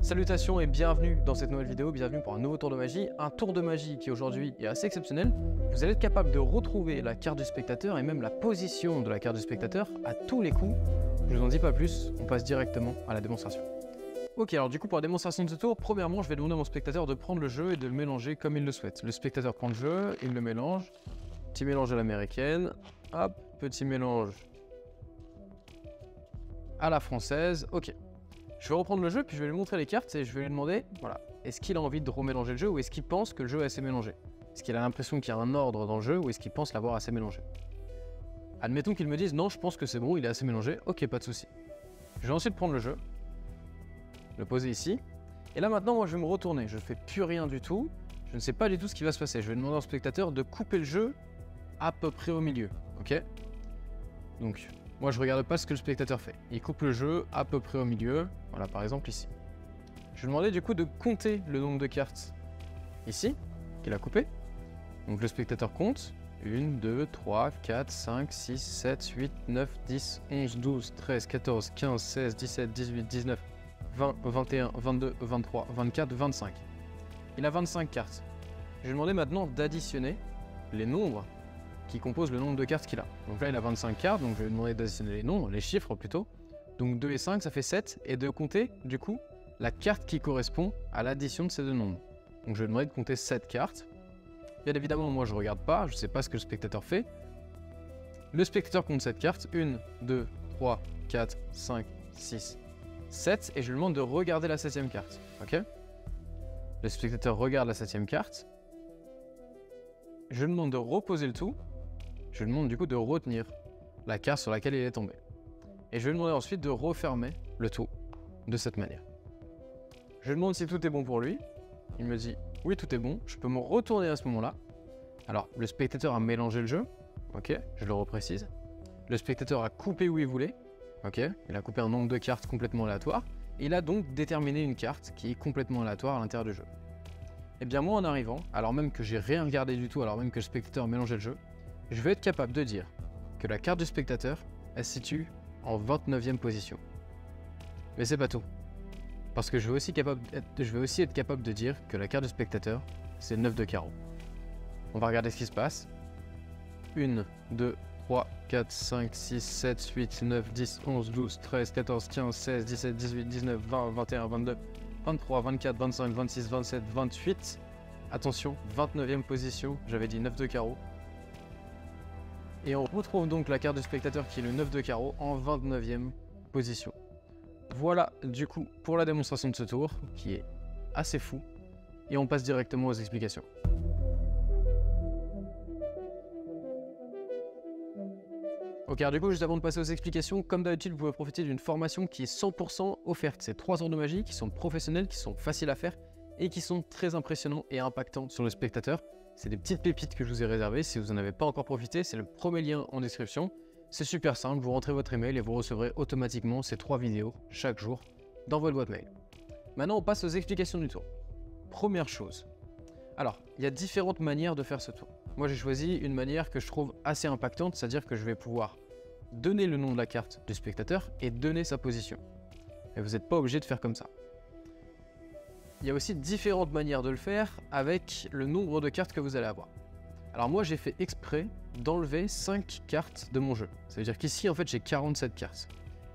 Salutations et bienvenue dans cette nouvelle vidéo, bienvenue pour un nouveau tour de magie. Un tour de magie qui aujourd'hui est assez exceptionnel. Vous allez être capable de retrouver la carte du spectateur et même la position de la carte du spectateur à tous les coups. Je vous en dis pas plus, on passe directement à la démonstration. Ok, alors du coup pour la démonstration de ce tour, premièrement je vais demander à mon spectateur de prendre le jeu et de le mélanger comme il le souhaite. Le spectateur prend le jeu, il le mélange. Petit mélange à l'américaine, hop, petit mélange à la française, ok. Je vais reprendre le jeu, puis je vais lui montrer les cartes et je vais lui demander, voilà, est-ce qu'il a envie de remélanger le jeu ou est-ce qu'il pense que le jeu est assez mélangé? Est-ce qu'il a l'impression qu'il y a un ordre dans le jeu ou est-ce qu'il pense l'avoir assez mélangé? Admettons qu'il me dise, non, je pense que c'est bon, il est assez mélangé, ok, pas de souci. Je vais ensuite prendre le jeu, le poser ici, et là maintenant, moi je vais me retourner, je ne fais plus rien du tout, je ne sais pas du tout ce qui va se passer. Je vais demander au spectateur de couper le jeu à peu près au milieu, ok? Donc, moi je regarde pas ce que le spectateur fait. Il coupe le jeu à peu près au milieu, voilà par exemple ici. Je vais demander du coup de compter le nombre de cartes ici, qu'il a coupé. Donc le spectateur compte, 1, 2, 3, 4, 5, 6, 7, 8, 9, 10, 11, 12, 13, 14, 15, 16, 17, 18, 19, 20, 21, 22, 23, 24, 25. Il a 25 cartes. Je vais demander maintenant d'additionner les nombres qui compose le nombre de cartes qu'il a. Donc là il a 25 cartes, donc je vais lui demander d'additionner les nombres, les chiffres plutôt. Donc 2 et 5 ça fait 7, et de compter du coup la carte qui correspond à l'addition de ces deux nombres. Donc je vais lui demander de compter 7 cartes. Bien évidemment moi je regarde pas, je sais pas ce que le spectateur fait. Le spectateur compte 7 cartes, 1, 2, 3, 4, 5, 6, 7, et je lui demande de regarder la 7ème carte, ok? Le spectateur regarde la 7ème carte. Je lui demande de reposer le tout. Je lui demande du coup de retenir la carte sur laquelle il est tombé. Et je vais lui demander ensuite de refermer le tout de cette manière. Je lui demande si tout est bon pour lui. Il me dit oui, tout est bon. Je peux me retourner à ce moment-là. Alors, le spectateur a mélangé le jeu. Ok, je le reprécise. Le spectateur a coupé où il voulait. Ok, il a coupé un nombre de cartes complètement aléatoire. Et il a donc déterminé une carte qui est complètement aléatoire à l'intérieur du jeu. Et bien moi en arrivant, alors même que j'ai rien regardé du tout, alors même que le spectateur a mélangé le jeu, je vais être capable de dire que la carte du spectateur, elle se situe en 29e position. Mais c'est pas tout. Parce que je vais aussi être capable de dire que la carte du spectateur, c'est 9 de carreau. On va regarder ce qui se passe. 1, 2, 3, 4, 5, 6, 7, 8, 9, 10, 11, 12, 13, 14, 15, 16, 17, 18, 19, 20, 21, 22, 23, 24, 25, 26, 27, 28. Attention, 29e position, j'avais dit 9 de carreau. Et on retrouve donc la carte du spectateur qui est le 9 de carreau en 29e position. Voilà du coup pour la démonstration de ce tour, qui est assez fou. Et on passe directement aux explications. Ok, alors du coup juste avant de passer aux explications, comme d'habitude vous pouvez profiter d'une formation qui est 100% offerte. C'est 3 heures de magie qui sont professionnelles, qui sont faciles à faire et qui sont très impressionnants et impactants sur le spectateur. C'est des petites pépites que je vous ai réservées. Si vous n'en avez pas encore profité, c'est le premier lien en description. C'est super simple, vous rentrez votre email et vous recevrez automatiquement ces 3 vidéos chaque jour dans votre boîte mail. Maintenant on passe aux explications du tour. Première chose. Alors, il y a différentes manières de faire ce tour. Moi j'ai choisi une manière que je trouve assez impactante, c'est-à-dire que je vais pouvoir donner le nom de la carte du spectateur et donner sa position. Et vous n'êtes pas obligé de faire comme ça. Il y a aussi différentes manières de le faire avec le nombre de cartes que vous allez avoir. Alors moi j'ai fait exprès d'enlever 5 cartes de mon jeu. Ça veut dire qu'ici en fait j'ai 47 cartes.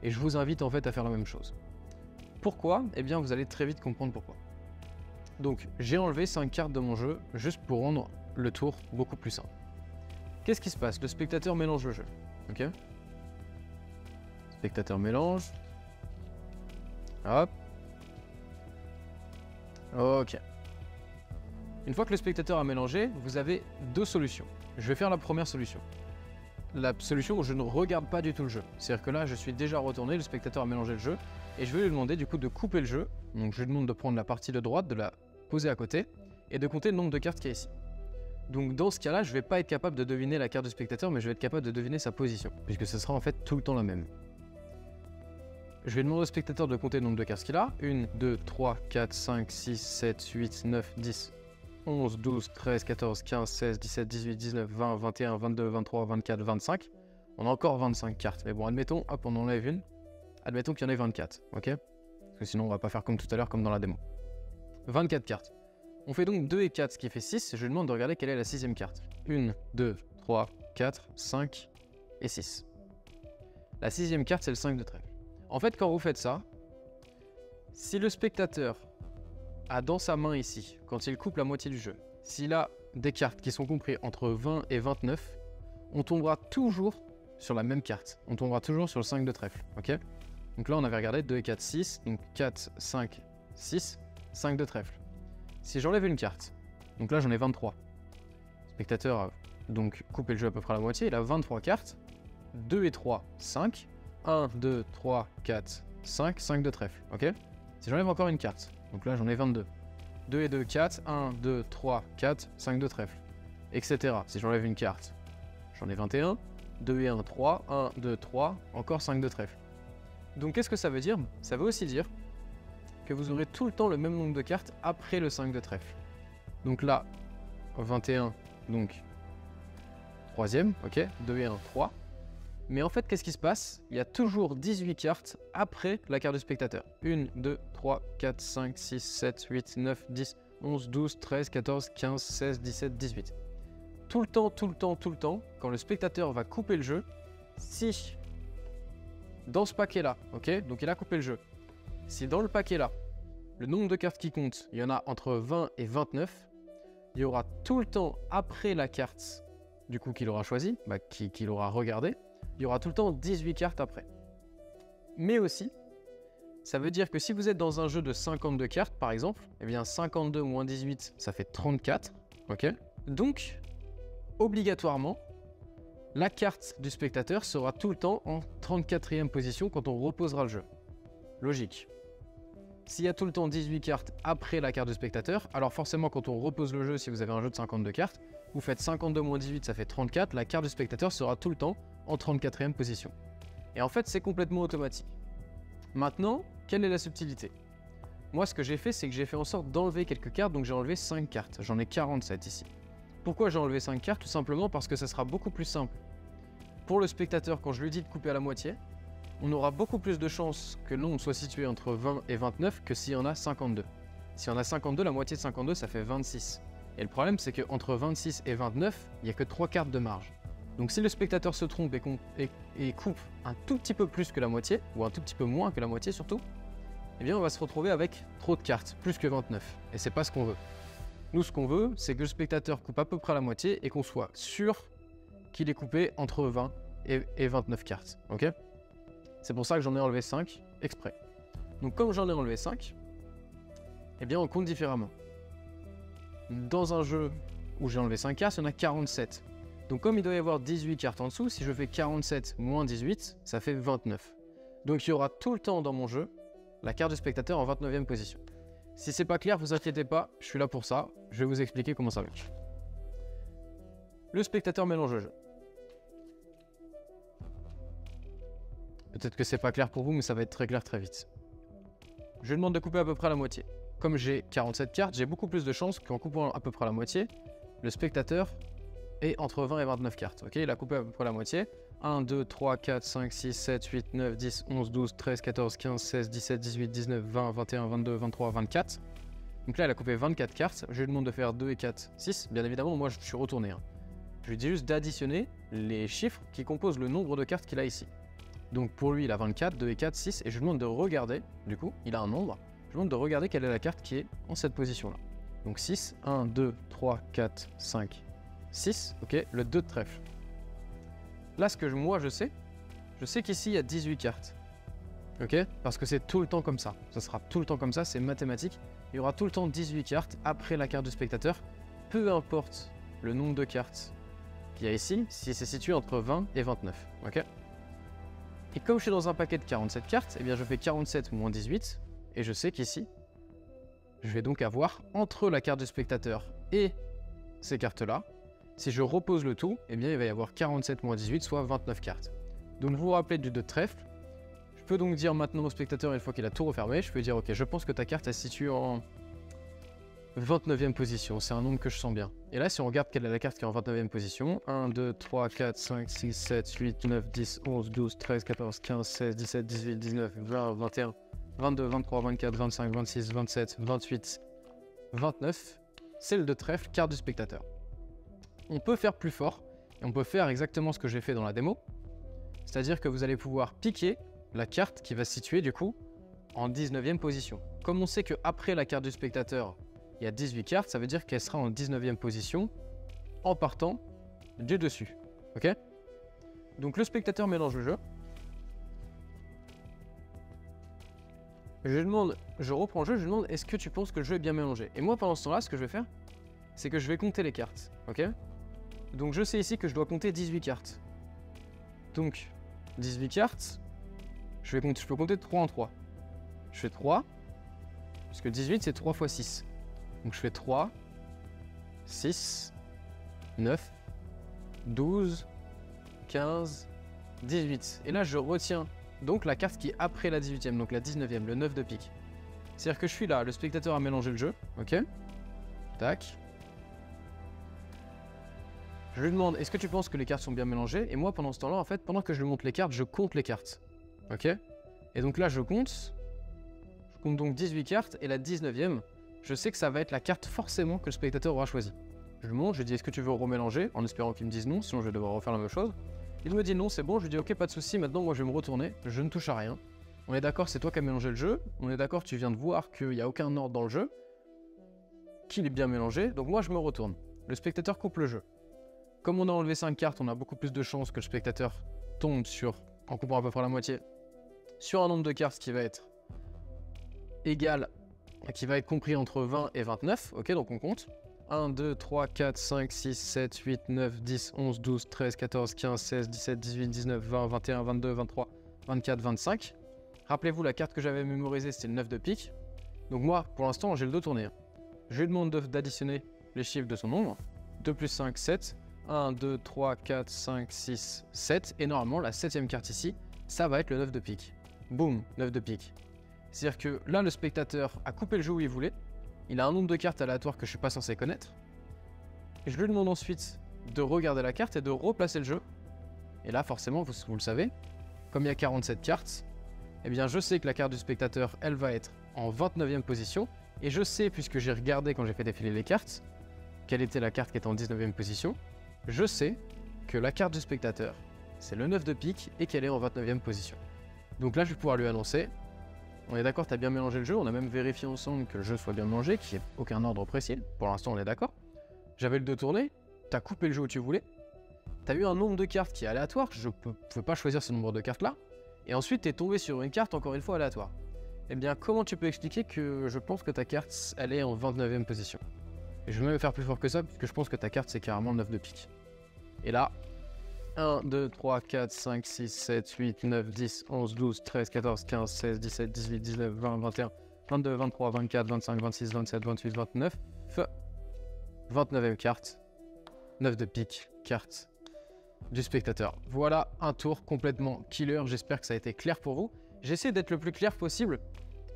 Et je vous invite en fait à faire la même chose. Pourquoi? Eh bien vous allez très vite comprendre pourquoi. Donc j'ai enlevé 5 cartes de mon jeu juste pour rendre le tour beaucoup plus simple. Qu'est-ce qui se passe? Le spectateur mélange le jeu. Ok? Spectateur mélange. Hop. Ok. Une fois que le spectateur a mélangé, vous avez 2 solutions. Je vais faire la première solution. La solution où je ne regarde pas du tout le jeu. C'est-à-dire que là, je suis déjà retourné, le spectateur a mélangé le jeu, et je vais lui demander du coup de couper le jeu. Donc je lui demande de prendre la partie de droite, de la poser à côté, et de compter le nombre de cartes qu'il y a ici. Donc dans ce cas-là, je ne vais pas être capable de deviner la carte du spectateur, mais je vais être capable de deviner sa position, puisque ce sera en fait tout le temps la même. Je vais demander au spectateur de compter le nombre de cartes qu'il a. 1, 2, 3, 4, 5, 6, 7, 8, 9, 10, 11, 12, 13, 14, 15, 16, 17, 18, 19, 20, 21, 22, 23, 24, 25. On a encore 25 cartes. Mais bon, admettons, hop, on enlève une. Admettons qu'il y en ait 24, ok? parce que sinon on va pas faire comme tout à l'heure, comme dans la démo. 24 cartes. On fait donc 2 et 4, ce qui fait 6. Je lui demande de regarder quelle est la 6e carte. 1, 2, 3, 4, 5 et 6. La 6e carte, c'est le 5 de trèfle. En fait, quand vous faites ça, si le spectateur a dans sa main ici, quand il coupe la moitié du jeu, s'il a des cartes qui sont comprises entre 20 et 29, on tombera toujours sur la même carte. On tombera toujours sur le 5 de trèfle, ok? Donc là, on avait regardé 2 et 4, 6, donc 4, 5, 6, 5 de trèfle. Si j'enlève une carte, donc là j'en ai 23. Le spectateur a donc coupé le jeu à peu près à la moitié, il a 23 cartes. 2 et 3, 5. 1, 2, 3, 4, 5, 5 de trèfle, ok? Si j'enlève encore une carte, donc là j'en ai 22. 2 et 2, 4, 1, 2, 3, 4, 5 de trèfle, etc. Si j'enlève une carte, j'en ai 21. 2 et 1, 3, 1, 2, 3, encore 5 de trèfle. Donc qu'est-ce que ça veut dire? Ça veut aussi dire que vous aurez tout le temps le même nombre de cartes après le 5 de trèfle. Donc là, 21, donc 3e, ok, 2 et 1, 3. Mais en fait, qu'est-ce qui se passe? Il y a toujours 18 cartes après la carte du spectateur. 1, 2, 3, 4, 5, 6, 7, 8, 9, 10, 11, 12, 13, 14, 15, 16, 17, 18. Tout le temps, tout le temps, tout le temps, quand le spectateur va couper le jeu, si dans ce paquet-là, ok, donc il a coupé le jeu, si dans le paquet-là, le nombre de cartes qui compte, il y en a entre 20 et 29, il y aura tout le temps après la carte du coup qu'il aura choisi, qu'il aura regardé, il y aura tout le temps 18 cartes après. Mais aussi, ça veut dire que si vous êtes dans un jeu de 52 cartes par exemple, eh bien 52 moins 18, ça fait 34, ok? Donc, obligatoirement, la carte du spectateur sera tout le temps en 34e position quand on reposera le jeu. Logique. S'il y a tout le temps 18 cartes après la carte du spectateur, alors forcément quand on repose le jeu, si vous avez un jeu de 52 cartes, vous faites 52 moins 18, ça fait 34, la carte du spectateur sera tout le temps en 34e position. Et en fait, c'est complètement automatique. Maintenant, quelle est la subtilité? Moi, ce que j'ai fait, c'est que j'ai fait en sorte d'enlever quelques cartes, donc j'ai enlevé 5 cartes. J'en ai 47 ici. Pourquoi j'ai enlevé 5 cartes? Tout simplement parce que ça sera beaucoup plus simple. Pour le spectateur, quand je lui dis de couper à la moitié, on aura beaucoup plus de chances que le nombre soit situé entre 20 et 29 que s'il y en a 52. Si on a 52, la moitié de 52, ça fait 26. Et le problème, c'est qu'entre 26 et 29, il n'y a que 3 cartes de marge. Donc si le spectateur se trompe et coupe un tout petit peu plus que la moitié, ou un tout petit peu moins que la moitié surtout, eh bien on va se retrouver avec trop de cartes, plus que 29. Et c'est pas ce qu'on veut. Nous, ce qu'on veut, c'est que le spectateur coupe à peu près la moitié et qu'on soit sûr qu'il est coupé entre 20 et 29 cartes. Ok? C'est pour ça que j'en ai enlevé 5 exprès. Donc comme j'en ai enlevé 5, eh bien on compte différemment. Dans un jeu où j'ai enlevé 5 cartes, il y en a 47. Donc comme il doit y avoir 18 cartes en dessous, si je fais 47 moins 18, ça fait 29. Donc il y aura tout le temps dans mon jeu la carte du spectateur en 29e position. Si c'est pas clair, vous inquiétez pas, je suis là pour ça. Je vais vous expliquer comment ça marche. Le spectateur mélange le jeu. Peut-être que c'est pas clair pour vous, mais ça va être très clair très vite. Je lui demande de couper à peu près la moitié. Comme j'ai 47 cartes, j'ai beaucoup plus de chances qu'en coupant à peu près la moitié, le spectateur ait entre 20 et 29 cartes. Ok, il a coupé à peu près la moitié. 1, 2, 3, 4, 5, 6, 7, 8, 9, 10, 11, 12, 13, 14, 15, 16, 17, 18, 19, 20, 21, 22, 23, 24. Donc là, il a coupé 24 cartes. Je lui demande de faire 2 et 4, 6. Bien évidemment, moi, je suis retourné. Je lui dis juste d'additionner les chiffres qui composent le nombre de cartes qu'il a ici. Donc pour lui, il a 24, 2 et 4, 6. Et je lui demande de regarder, du coup, il a un nombre. Je lui demande de regarder quelle est la carte qui est en cette position-là. Donc 6, 1, 2, 3, 4, 5, 6. Ok, le 2 de trèfle. Là, ce que moi je sais qu'ici il y a 18 cartes. Ok? Parce que c'est tout le temps comme ça. Ça sera tout le temps comme ça, c'est mathématique. Il y aura tout le temps 18 cartes après la carte du spectateur. Peu importe le nombre de cartes qu'il y a ici, si c'est situé entre 20 et 29. Ok? Et comme je suis dans un paquet de 47 cartes, eh bien je fais 47 moins 18. Et je sais qu'ici, je vais donc avoir entre la carte du spectateur et ces cartes-là, si je repose le tout, eh bien il va y avoir 47 moins 18, soit 29 cartes. Donc vous vous rappelez du 2 de trèfle. Je peux donc dire maintenant au spectateur, une fois qu'il a tout refermé, je peux dire ok, je pense que ta carte est située en 29e position, c'est un nombre que je sens bien. Et là, si on regarde quelle est la carte qui est en 29e position, 1, 2, 3, 4, 5, 6, 7, 8, 9, 10, 11, 12, 13, 14, 15, 16, 17, 18, 19, 20, 21, 22, 23, 24, 25, 26, 27, 28, 29. C'est le de trèfle, carte du spectateur. On peut faire plus fort et on peut faire exactement ce que j'ai fait dans la démo. C'est-à-dire que vous allez pouvoir piquer la carte qui va se situer du coup en 19e position. Comme on sait qu'après la carte du spectateur, il y a 18 cartes, ça veut dire qu'elle sera en 19e position en partant du dessus. Ok? Donc le spectateur mélange le jeu. Je reprends le jeu, je lui demande est-ce que tu penses que le jeu est bien mélangé? Et moi pendant ce temps-là, ce que je vais faire, c'est que je vais compter les cartes. Ok? Donc je sais ici que je dois compter 18 cartes. Donc 18 cartes, je peux compter de 3 en 3. Je fais 3, parce que 18 c'est 3 x 6. Donc je fais 3, 6, 9, 12, 15, 18. Et là je retiens donc la carte qui est après la 18e, donc la 19e, le 9 de pique. C'est-à-dire que je suis là, le spectateur a mélangé le jeu, ok? Tac. Je lui demande, est-ce que tu penses que les cartes sont bien mélangées? Et moi, pendant ce temps-là, en fait, pendant que je lui montre les cartes, je compte les cartes. Ok? Et donc là, je compte donc 18 cartes, et la 19e, je sais que ça va être la carte forcément que le spectateur aura choisie. Je lui montre, je lui dis, est-ce que tu veux remélanger? En espérant qu'il me dise non, sinon je vais devoir refaire la même chose. Il me dit non, c'est bon, je lui dis, ok, pas de souci, maintenant moi je vais me retourner, je ne touche à rien. On est d'accord, c'est toi qui as mélangé le jeu, on est d'accord, tu viens de voir qu'il n'y a aucun ordre dans le jeu, qu'il est bien mélangé, donc moi je me retourne. Le spectateur coupe le jeu. Comme on a enlevé 5 cartes, on a beaucoup plus de chances que le spectateur tombe sur, en coupant à peu près la moitié, sur un nombre de cartes qui va être égal, qui va être compris entre 20 et 29. Ok, donc on compte. 1, 2, 3, 4, 5, 6, 7, 8, 9, 10, 11, 12, 13, 14, 15, 16, 17, 18, 19, 20, 21, 22, 23, 24, 25. Rappelez-vous, la carte que j'avais mémorisée, c'était le 9 de pique. Donc moi, pour l'instant, j'ai le dos tourné. Je lui demande d'additionner les chiffres de son nombre. 2 plus 5, 7. 1, 2, 3, 4, 5, 6, 7. Et normalement, la 7ème carte ici, ça va être le 9 de pique. Boum, 9 de pique. C'est-à-dire que là, le spectateur a coupé le jeu où il voulait. Il a un nombre de cartes aléatoires que je ne suis pas censé connaître. Et je lui demande ensuite de regarder la carte et de replacer le jeu. Et là, forcément, vous le savez, comme il y a 47 cartes, eh bien, je sais que la carte du spectateur, elle va être en 29e position. Et je sais, puisque j'ai regardé quand j'ai fait défiler les cartes, quelle était la carte qui était en 19e position. Je sais que la carte du spectateur, c'est le 9 de pique et qu'elle est en 29e position. Donc là, je vais pouvoir lui annoncer, on est d'accord, tu as bien mélangé le jeu, on a même vérifié ensemble que le jeu soit bien mélangé, qu'il n'y ait aucun ordre précis. Pour l'instant, on est d'accord. J'avais le dos tourné, tu as coupé le jeu où tu voulais, tu as eu un nombre de cartes qui est aléatoire, je ne peux pas choisir ce nombre de cartes-là, et ensuite tu es tombé sur une carte encore une fois aléatoire. Eh bien, comment tu peux expliquer que je pense que ta carte, elle est en 29e position? Et je vais même faire plus fort que ça, puisque je pense que ta carte, c'est carrément le 9 de pique. Et là, 1, 2, 3, 4, 5, 6, 7, 8, 9, 10, 11, 12, 13, 14, 15, 16, 17, 18, 19, 20, 21, 22, 23, 24, 25, 26, 27, 28, 29. 29e carte. 9 de pique, carte du spectateur. Voilà un tour complètement killer. J'espère que ça a été clair pour vous. J'essaie d'être le plus clair possible.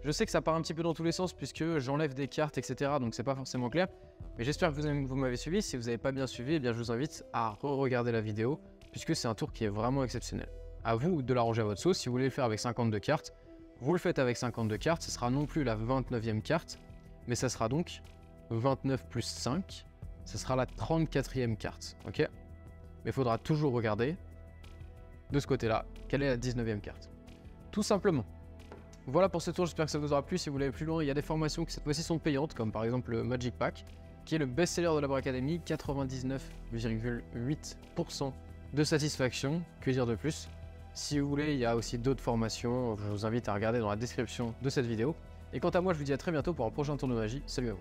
Je sais que ça part un petit peu dans tous les sens puisque j'enlève des cartes, etc. Donc c'est pas forcément clair. Mais j'espère que vous m'avez suivi. Si vous n'avez pas bien suivi, eh bien, je vous invite à re-regarder la vidéo puisque c'est un tour qui est vraiment exceptionnel. À vous de l'arranger à votre sauce. Si vous voulez le faire avec 52 cartes, vous le faites avec 52 cartes. Ce sera non plus la 29e carte, mais ça sera donc 29 plus 5. Ce sera la 34e carte. Ok? Mais il faudra toujours regarder de ce côté-là quelle est la 19e carte. Tout simplement. Voilà pour ce tour, j'espère que ça vous aura plu. Si vous voulez aller plus loin, il y a des formations qui cette fois-ci sont payantes, comme par exemple le Magic Pack, qui est le best-seller de la Brawl Academy, 99,8% de satisfaction, que dire de plus. Si vous voulez, il y a aussi d'autres formations, je vous invite à regarder dans la description de cette vidéo. Et quant à moi, je vous dis à très bientôt pour un prochain tour de magie. Salut à vous.